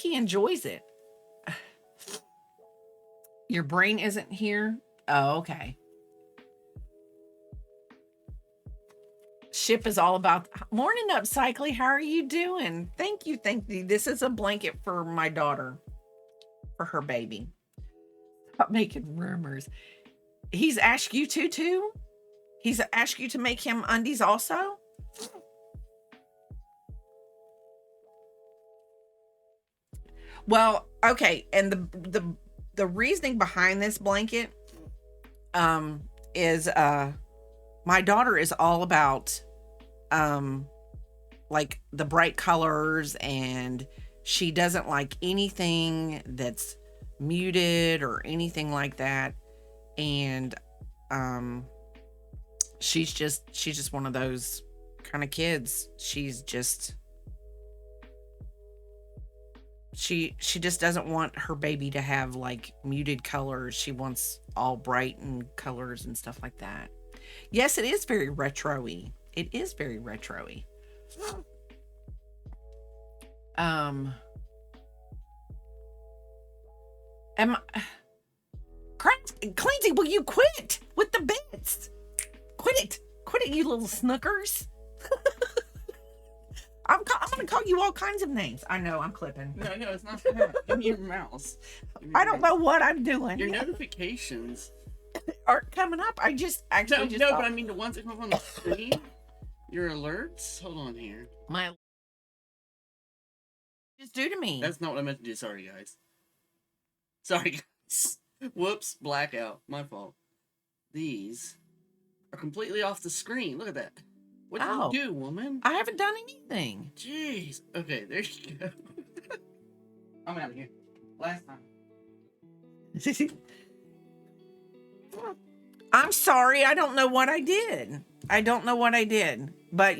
he enjoys it. Your brain isn't here? Oh, okay. Ship is all about morning up, Cycly. How are you doing? Thank you. Thank you. This is a blanket for my daughter, for her baby. Stop making rumors. He's asked you to too? He's asked you to make him undies also? Well, okay, and the reasoning behind this blanket is my daughter is all about like the bright colors, and she doesn't like anything that's muted or anything like that. And she's just one of those kind of kids. She just doesn't want her baby to have like muted colors. She wants all bright and colors and stuff like that. Yes, it is very retro-y. It is very retro-y. Um am Clancy, will you quit with the bits? Quit it, you little snookers. I'm gonna call you all kinds of names. I know, I'm clipping. No, it's not that. Give me your mouse. I don't know what I'm doing. Your notifications are coming up. I just actually no, but I mean the ones that come up on the screen. Your alerts. Hold on here. My just do to me. That's not what I meant to do. Sorry, guys. Sorry, guys. Whoops, blackout. My fault. These are completely off the screen. Look at that. What did you do, woman? I haven't done anything. Jeez. Okay, there you go. I'm out of here. Last time. I'm sorry. I don't know what I did. But,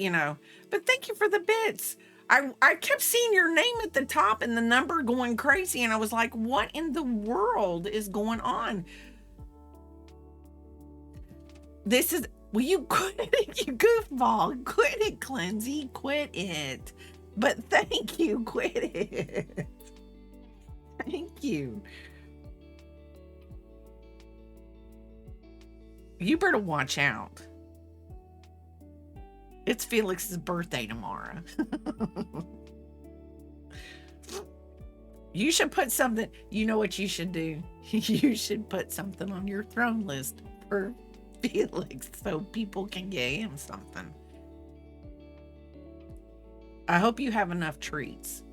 but thank you for the bits. I kept seeing your name at the top and the number going crazy. And I was like, what in the world is going on? Will you quit it, you goofball? Quit it, Cleansy. Quit it. But thank you. Quit it. Thank you. You better watch out. It's Felix's birthday tomorrow. You should put something, you know what you should do? You should put something on your throne list for Felix so people can get him something. I hope you have enough treats.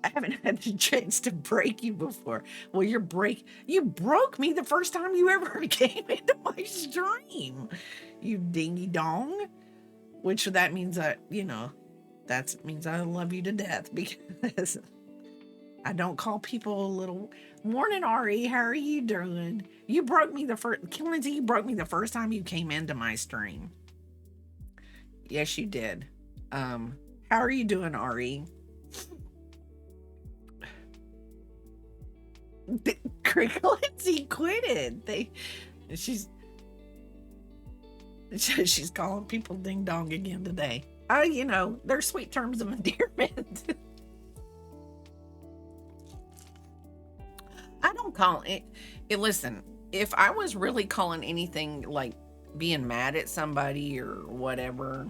I haven't had the chance to break you before. Well, you broke me the first time you ever came into my stream. You dingy dong. Which that means that means I love you to death, because I don't call people a little. Morning, Ari. How are you doing? You broke me the first. Lindsay, you broke me the first time you came into my stream. Yes, you did. How are you doing, Ari? Lindsay quitted. She's calling people ding dong again today. They're sweet terms of endearment. I don't call it. Listen, if I was really calling anything like being mad at somebody or whatever,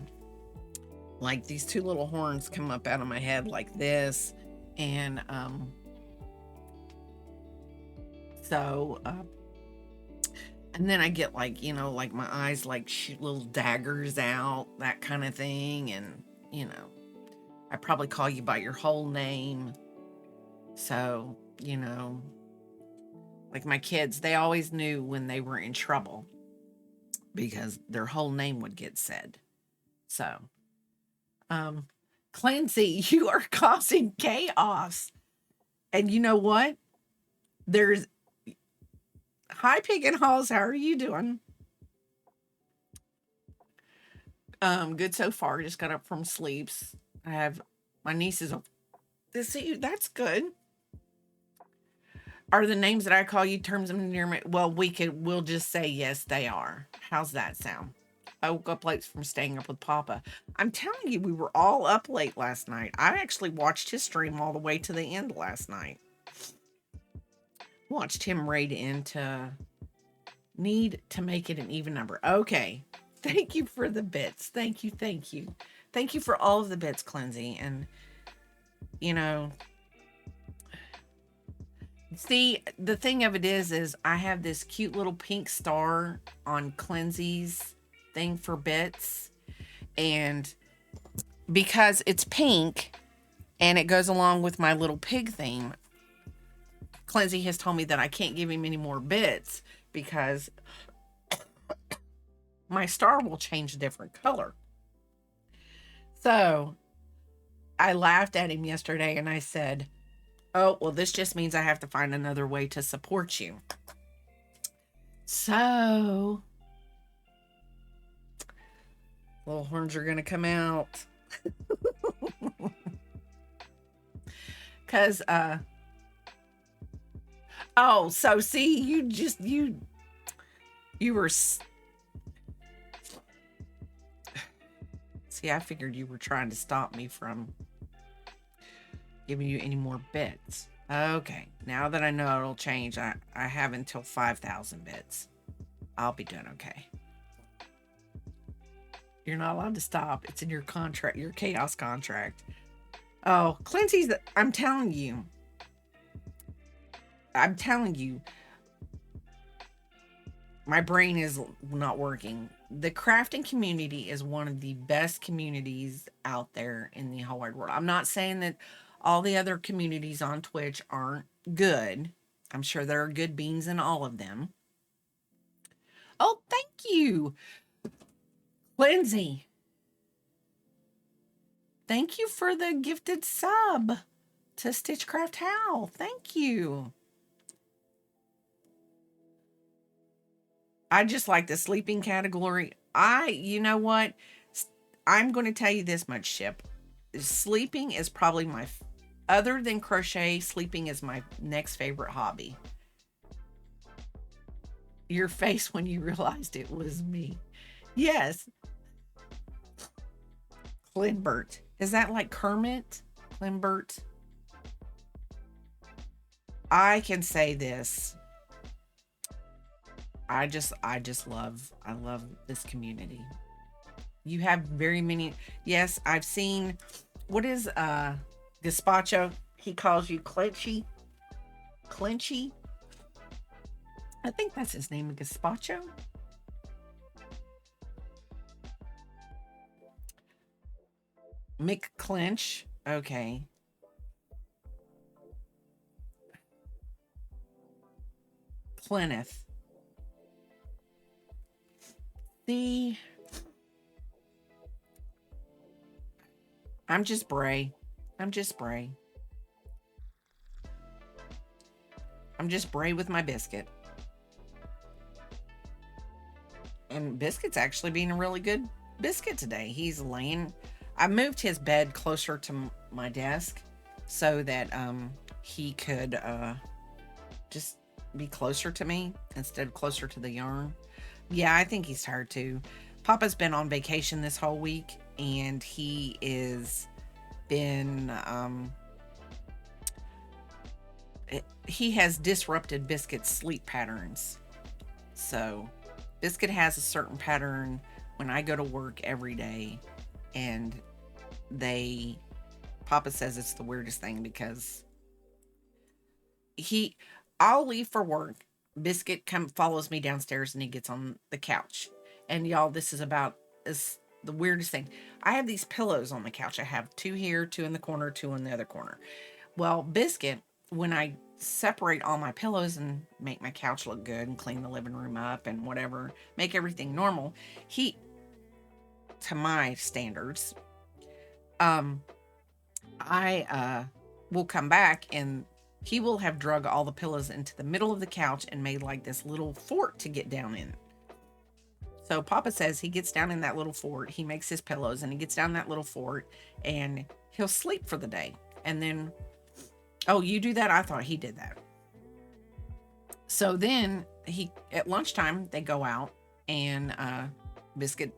like these two little horns come up out of my head like this, and and then I get like, like my eyes like shoot little daggers out, that kind of thing. And, I probably call you by your whole name. So, like my kids, they always knew when they were in trouble because their whole name would get said. So, Clancy, you are causing chaos. And you know what? Hi, Pig and Halls. How are you doing? Good so far. Just got up from sleeps. I have my nieces. See, that's good. Are the names that I call you terms of endearment? Well, we'll just say yes, they are. How's that sound? I woke up late from staying up with Papa. I'm telling you, we were all up late last night. I actually watched his stream all the way to the end last night. Watched him raid into need to make it an even number. Okay. Thank you for the bits. Thank you. Thank you. Thank you for all of the bits, Cleansy. And, you know, see, the thing of it is I have this cute little pink star on Cleansy's thing for bits. And because it's pink and it goes along with my little pig theme, Cleansy has told me that I can't give him any more bits because my star will change a different color. So I laughed at him yesterday and I said, oh, well, this just means I have to find another way to support you. So little horns are going to come out. Because, oh, so see, you were, see, I figured you were trying to stop me from giving you any more bits. Okay, now that I know it'll change, I have until 5,000 bits. I'll be doing okay. You're not allowed to stop. It's in your contract, your chaos contract. Oh, Clancy's, I'm telling you, my brain is not working. The crafting community is one of the best communities out there in the whole wide world. I'm not saying that all the other communities on Twitch aren't good. I'm sure there are good beans in all of them. Oh, thank you, Lindsay. Thank you for the gifted sub to Stitchcraft Hal. Thank you. I just like the sleeping category. You know what? I'm going to tell you this much, Ship. Sleeping is probably other than crochet, sleeping is my next favorite hobby. Your face when you realized it was me. Yes. Clinbert. Is that like Kermit? Clinbert? I can say this. I love this community. You have very many. Yes, I've seen, what is gazpacho? He calls you Clinchy. I think that's his name, gazpacho. McClinch. Okay. Plymouth. See, I'm just Bray. I'm just Bray with my biscuit. And Biscuit's actually being a really good biscuit today. He's laying. I moved his bed closer to my desk so that he could just be closer to me instead of closer to the yarn. Yeah, I think he's tired too. Papa's been on vacation this whole week and he is been he has disrupted Biscuit's sleep patterns. So Biscuit has a certain pattern when I go to work every day, and Papa says it's the weirdest thing because I'll leave for work. Biscuit follows me downstairs and he gets on the couch. And y'all, this is the weirdest thing. I have these pillows on the couch. I have 2 here, 2 in the corner, 2 in the other corner. Well, Biscuit, when I separate all my pillows and make my couch look good and clean the living room up and whatever, make everything normal, he, to my standards, I will come back and he will have drug all the pillows into the middle of the couch and made like this little fort to get down in. So Papa says he gets down in that little fort, he makes his pillows and he gets down that little fort and he'll sleep for the day. And then, oh, you do that? I thought he did that. So then at lunchtime, they go out and Biscuit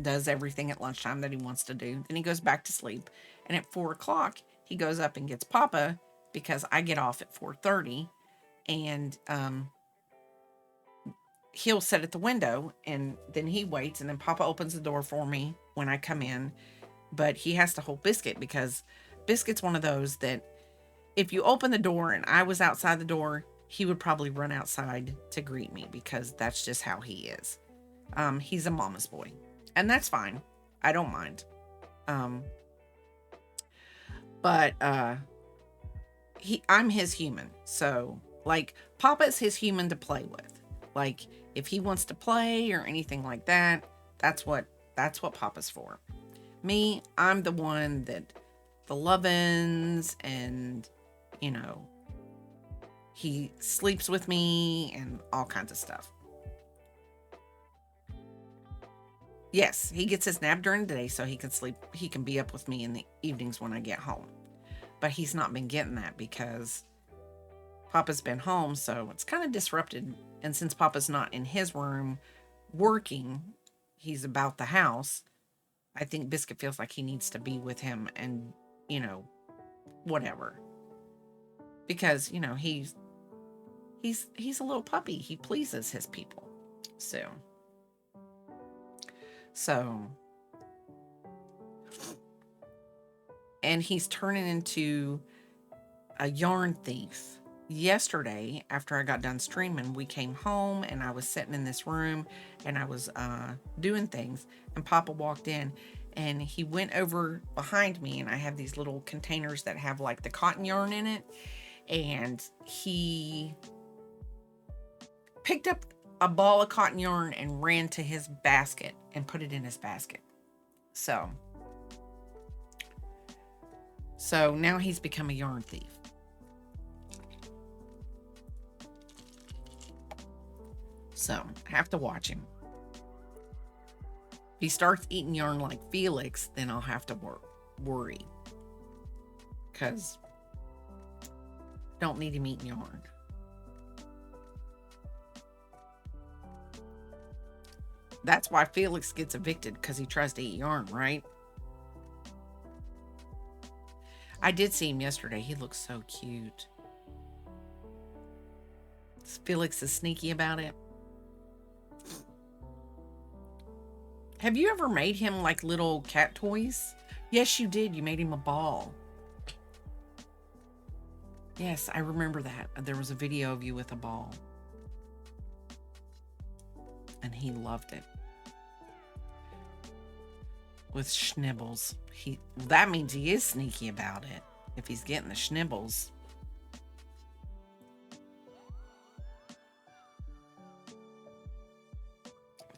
does everything at lunchtime that he wants to do. Then he goes back to sleep. And at 4 o'clock, he goes up and gets Papa because I get off at 4:30, and he'll sit at the window, and then he waits, and then Papa opens the door for me when I come in. But he has to hold Biscuit because Biscuit's one of those that if you open the door and I was outside the door, he would probably run outside to greet me because that's just how he is. He's a mama's boy, and that's fine. I don't mind. But I'm his human. So like Papa's his human to play with. Like if he wants to play or anything like that, that's what Papa's for. Me, I'm the one that the lovin's, and you know, he sleeps with me and all kinds of stuff. Yes, he gets his nap during the day so he can sleep. He can be up with me in the evenings when I get home. But he's not been getting that because Papa's been home, so it's kind of disrupted. And since Papa's not in his room working, he's about the house. I think Biscuit feels like he needs to be with him and, you know, whatever. Because, you know, he's a little puppy. He pleases his people. So and he's turning into a yarn thief. Yesterday, after I got done streaming, we came home and I was sitting in this room and I was doing things, and Papa walked in and he went over behind me, and I have these little containers that have like the cotton yarn in it, and he picked up a ball of cotton yarn and ran to his basket and put it in his basket. So now he's become a yarn thief. So I have to watch him. If he starts eating yarn like Felix, then I'll have to worry. Because don't need him eating yarn. That's why Felix gets evicted, because he tries to eat yarn, right? I did see him yesterday. He looks so cute. Felix is sneaky about it. Have you ever made him like little cat toys? Yes, you did. You made him a ball. Yes, I remember that. There was a video of you with a ball. And he loved it. With schnibbles. That means he is sneaky about it. If he's getting the schnibbles.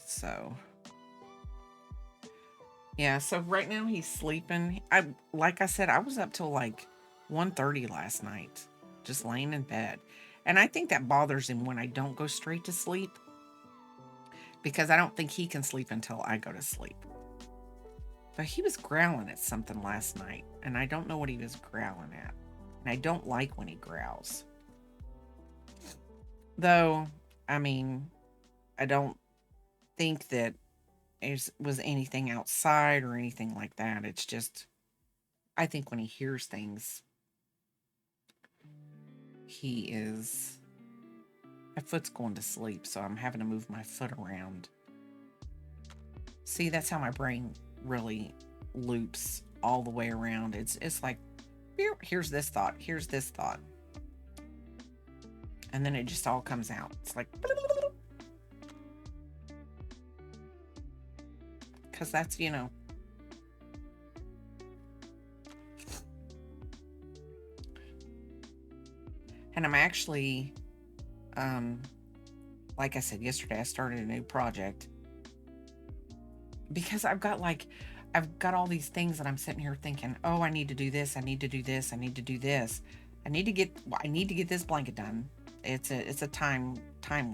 So yeah, so right now he's sleeping. Like I said, I was up till like 1:30 last night, just laying in bed. And I think that bothers him when I don't go straight to sleep, because I don't think he can sleep until I go to sleep. But he was growling at something last night, and I don't know what he was growling at. And I don't like when he growls. Though, I mean, I don't think that it was anything outside or anything like that. It's just, I think when he hears things, my foot's going to sleep, so I'm having to move my foot around. See, that's how my brain really loops all the way around. It's like, here's this thought, here's this thought. And then it just all comes out. It's like, because that's, you know. And I'm actually, like I said yesterday, I started a new project. Because I've got all these things that I'm sitting here thinking, oh, I need to do this, I need to do this, I need to do this. I need to get this blanket done. It's a time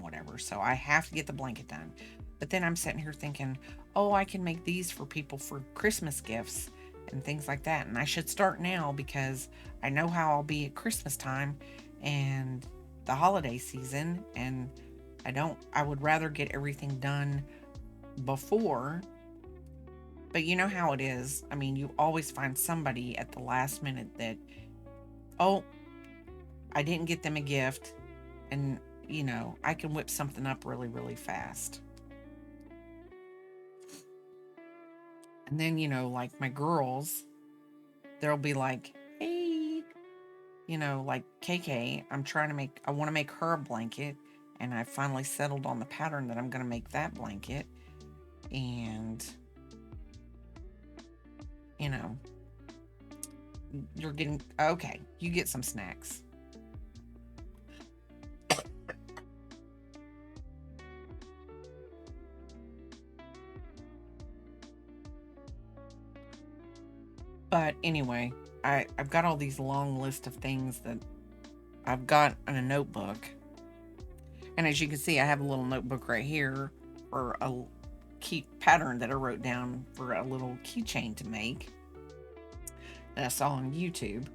whatever. So I have to get the blanket done. But then I'm sitting here thinking, oh, I can make these for people for Christmas gifts and things like that. And I should start now, because I know how I'll be at Christmas time and the holiday season. And I would rather get everything done before But you know how it is. I mean, you always find somebody at the last minute that, oh, I didn't get them a gift. And, I can whip something up really, really fast. And then, like my girls, they'll be like, hey, like KK, I want to make her a blanket. And I finally settled on the pattern that I'm going to make that blanket. And, you're getting, okay, you get some snacks. But anyway, I've got all these long list of things that I've got in a notebook. And as you can see, I have a little notebook right here for a key pattern that I wrote down for a little keychain to make that I saw on YouTube.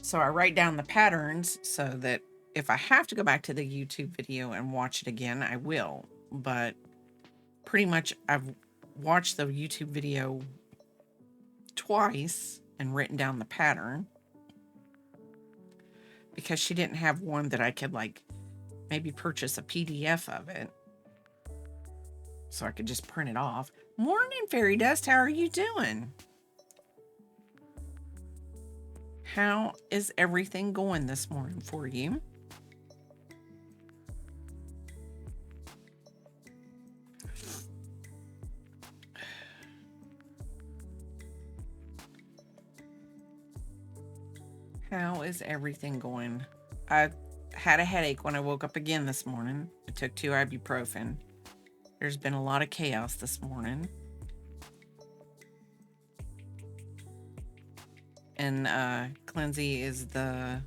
So I write down the patterns so that if I have to go back to the YouTube video and watch it again, I will. But pretty much I've watched the YouTube video twice and written down the pattern because she didn't have one that I could like maybe purchase a PDF of it so I could just print it off. Morning, Fairy Dust. How are you doing? How is everything going this morning for you? How is everything going? I had a headache when I woke up again this morning. I took 2 ibuprofen. There's been a lot of chaos this morning. And Clinzy is the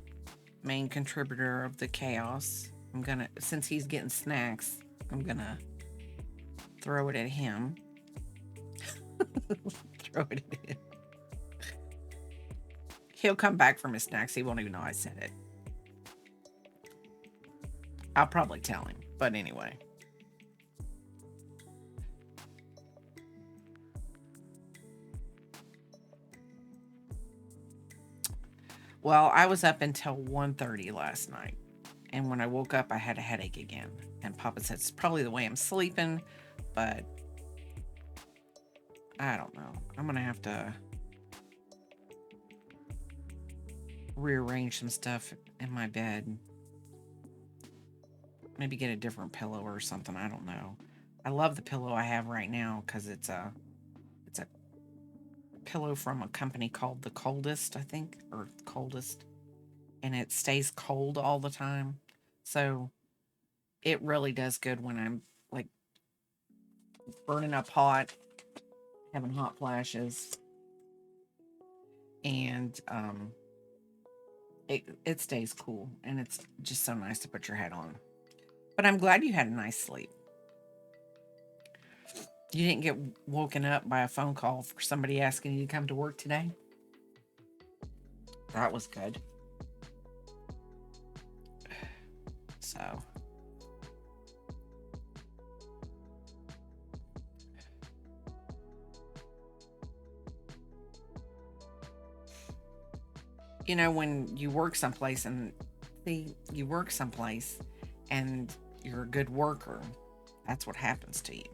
main contributor of the chaos. Since he's getting snacks, I'm gonna throw it at him. Throw it at him. He'll come back from his snacks. He won't even know I said it. I'll probably tell him. But anyway. Well, I was up until 1:30 last night. And when I woke up, I had a headache again. And Papa said it's probably the way I'm sleeping. But I don't know. I'm going to have to rearrange some stuff in my bed. Maybe get a different pillow or something. I don't know. I love the pillow I have right now because it's a pillow from a company called The Coldest, I think, or Coldest, and it stays cold all the time. So it really does good when I'm like burning up hot, having hot flashes, and it stays cool, and it's just so nice to put your head on. But I'm glad you had a nice sleep. You didn't get woken up by a phone call for somebody asking you to come to work today? That was good. So. When you work someplace and and you're a good worker, that's what happens to you.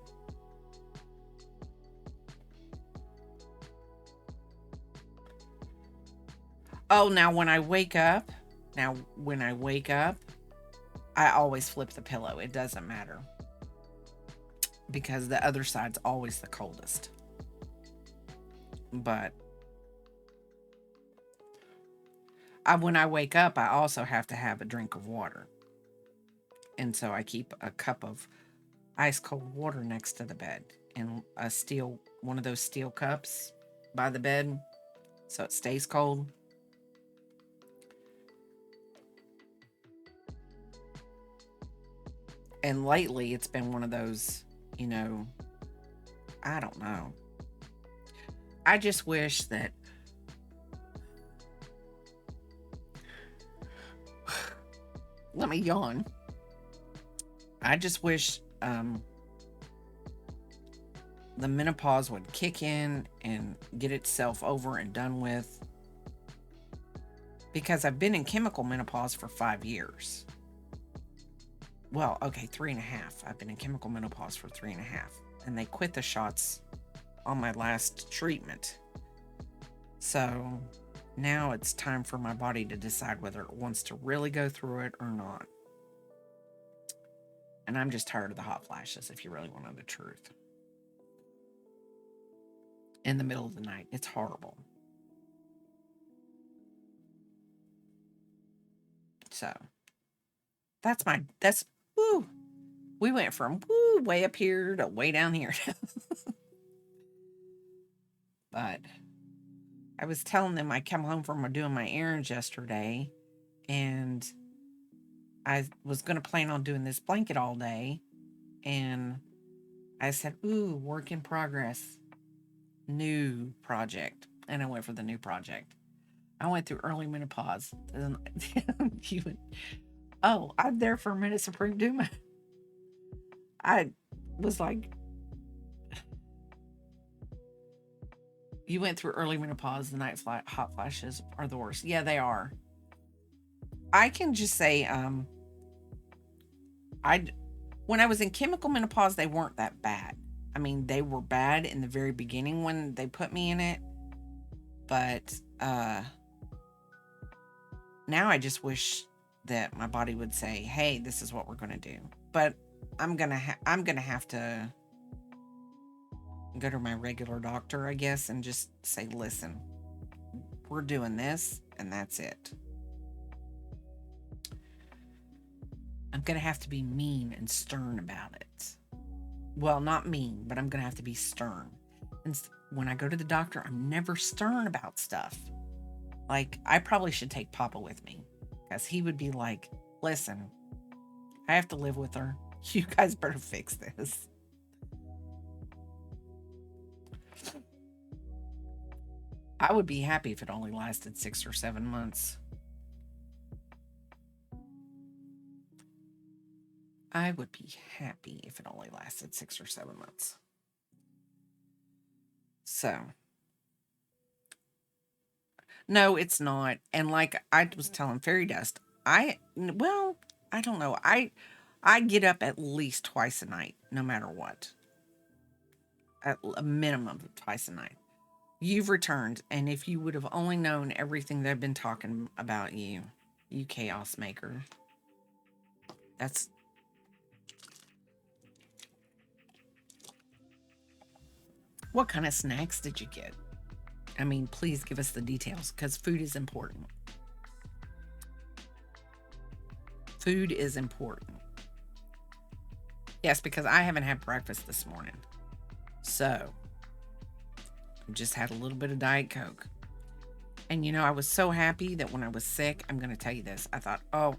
Oh, now when I wake up, I always flip the pillow. It doesn't matter. Because the other side's always the coldest. But when I wake up, I also have to have a drink of water. And so I keep a cup of ice cold water next to the bed and one of those steel cups by the bed so it stays cold. And lately it's been one of those, I don't know. I just wish that let me yawn. I just wish the menopause would kick in and get itself over and done with. Because I've been in chemical menopause for 5 years. Well, okay, 3.5. I've been in chemical menopause for 3.5. And they quit the shots on my last treatment. So now it's time for my body to decide whether it wants to really go through it or not. And I'm just tired of the hot flashes, if you really want to know the truth. In the middle of the night. It's horrible. So that's woo. We went from woo way up here to way down here. But I was telling them I come home from doing my errands yesterday, and I was going to plan on doing this blanket all day. And I said, ooh, work in progress. New project. And I went for the new project. I went through early menopause. And I'm there for a minute, Supreme Doom. I was like, you went through early menopause. The hot flashes are the worst. Yeah, they are. I can just say, when I was in chemical menopause, they weren't that bad. I mean, they were bad in the very beginning when they put me in it. But now I just wish that my body would say, hey, this is what we're going to do. But I'm going to have to go to my regular doctor, I guess, and just say, listen, we're doing this and that's it. I'm going to have to be mean and stern about it. Well, not mean, but I'm going to have to be stern. And when I go to the doctor, I'm never stern about stuff. Like, I probably should take Papa with me, because he would be like, listen, I have to live with her. You guys better fix this. I would be happy if it only lasted 6 or 7 months. I would be happy if it only lasted 6 or 7 months. So, no, it's not. And like I was telling Fairy Dust, I don't know. I get up at least twice a night, no matter what. At a minimum of twice a night. You've returned, and if you would have only known everything that I've been talking about you chaos maker. That's... What kind of snacks did you get? I mean, please give us the details, because food is important. Food is important. Yes, because I haven't had breakfast this morning. So, I just had a little bit of Diet Coke. And I was so happy that when I was sick, I'm going to tell you this. I thought, I'll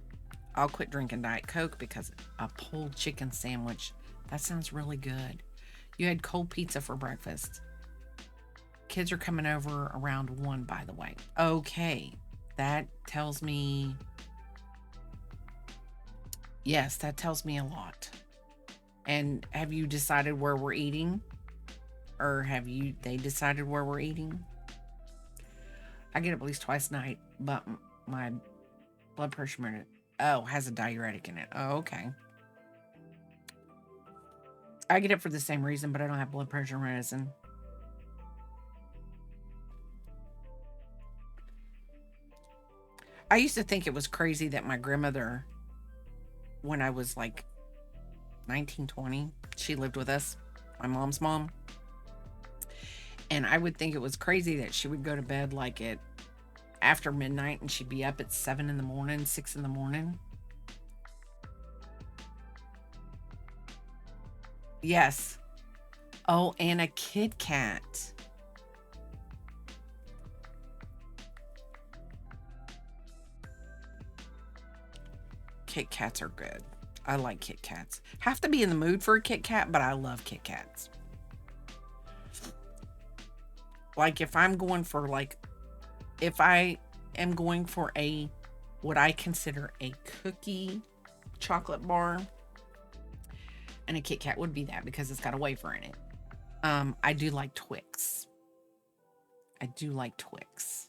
quit drinking Diet Coke because a pulled chicken sandwich, that sounds really good. You had cold pizza for breakfast. Kids are coming over around 1, by the way. Okay, that tells me... Yes, that tells me a lot. And have you decided where we're eating? Or they decided where we're eating? I get up at least twice a night, but my blood pressure has a diuretic in it. Oh, okay. I get up for the same reason, but I don't have blood pressure medicine. I used to think it was crazy that my grandmother, when I was like 19, 20, she lived with us, my mom's mom. And I would think it was crazy that she would go to bed like at after midnight and she'd be up at 7 in the morning, 6 in the morning. Yes. Oh, and a Kit Kat. Kit Kats are good. I like Kit Kats. Have to be in the mood for a Kit Kat, but I love Kit Kats. Like if I am going for what I consider a cookie chocolate bar, and a Kit Kat would be that because it's got a wafer in it. I do like Twix. I do like Twix.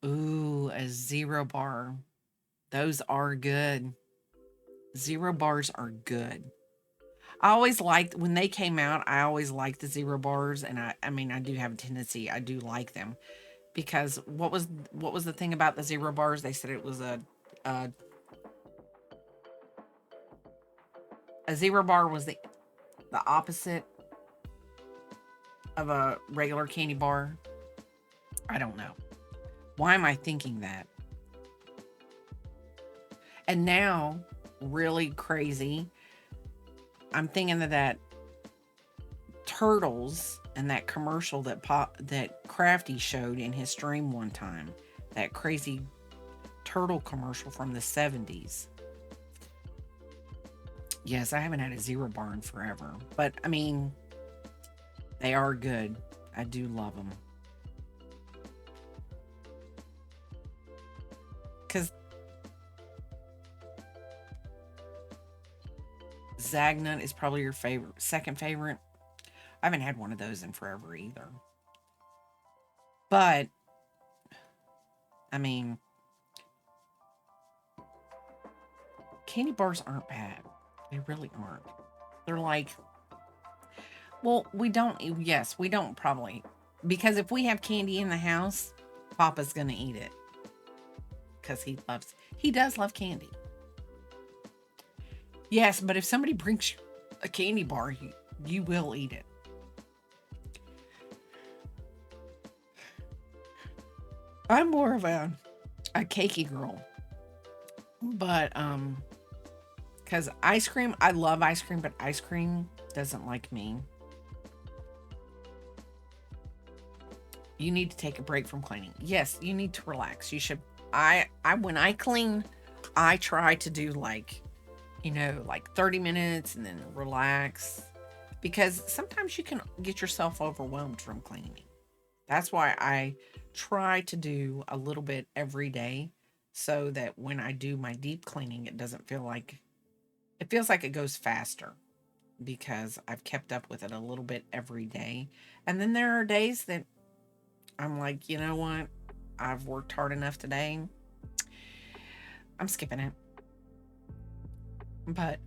Ooh, a zero bar. Those are good. Zero bars are good. I always liked when they came out. I always liked the zero bars, and I mean, I do have a tendency. I do like them because what was the thing about the zero bars? They said it was a, a zero bar was the opposite of a regular candy bar. I don't know. Why am I thinking that? And now, really crazy, I'm thinking of that turtles and that commercial that Crafty showed in his stream one time. That crazy turtle commercial from the 70s. Yes, I haven't had a zero bar in forever, but I mean, they are good. I do love them. Because Zagnut is probably your second favorite. I haven't had one of those in forever either. But, I mean, candy bars aren't bad. They really aren't. They're like, well, yes, we don't probably. Because if we have candy in the house, Papa's going to eat it. Because he does love candy. Yes, but if somebody brings you a candy bar, you will eat it. I'm more of a cakey girl. But because ice cream, I love ice cream, but ice cream doesn't like me. You need to take a break from cleaning. Yes, you need to relax. You should. I when I clean, I try to do like 30 minutes and then relax, because sometimes you can get yourself overwhelmed from cleaning. That's why I try to do a little bit every day, so that when I do my deep cleaning, it feels like it goes faster, because I've kept up with it a little bit every day. And then there are days that I'm like, you know what? I've worked hard enough today. I'm skipping it. But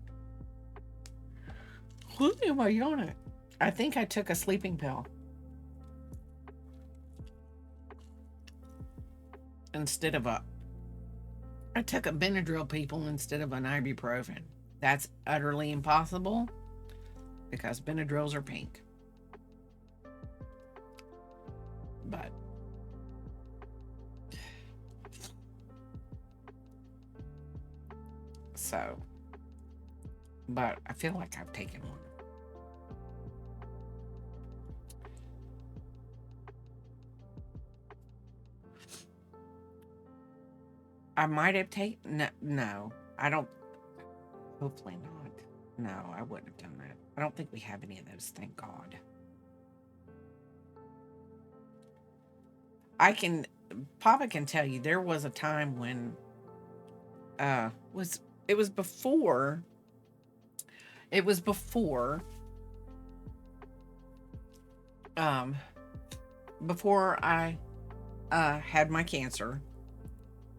who am I yawning? I think I took a sleeping pill instead of I took a Benadryl, people, instead of an ibuprofen. That's utterly impossible because Benadryls are pink. But but I feel like I've taken one. I might have taken, no, I don't, hopefully not. No, I wouldn't have done that. I don't think we have any of those, thank God. Papa can tell you, there was a time when, it was before, it was before, before I, had my cancer.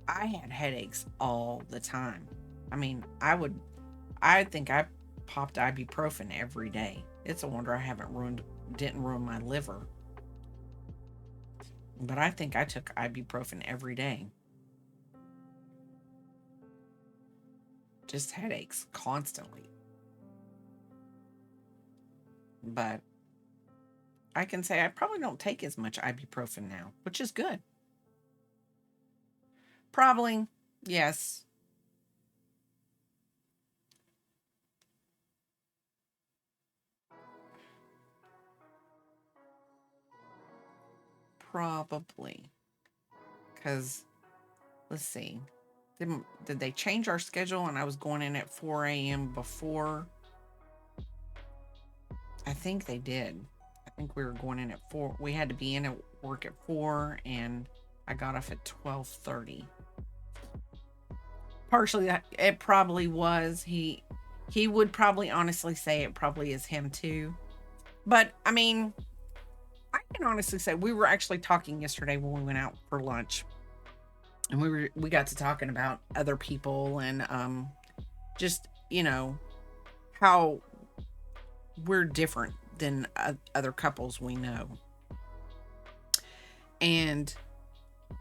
I had headaches all the time. I mean, I think I popped ibuprofen every day. It's a wonder I didn't ruin my liver. But I think I took ibuprofen every day. Just headaches constantly. But I can say I probably don't take as much ibuprofen now, which is good. Probably, yes. Probably. Because, let's see. Did they change our schedule and I was going in at 4 a.m. before? I think they did. I think we were going in at 4. We had to be in at work at 4, and I got off at 12:30. Partially that it probably was he He would probably honestly say it probably is him too. But I mean, I can honestly say we were actually talking yesterday when we went out for lunch. And we got to talking about other people and just, how we're different than other couples we know. And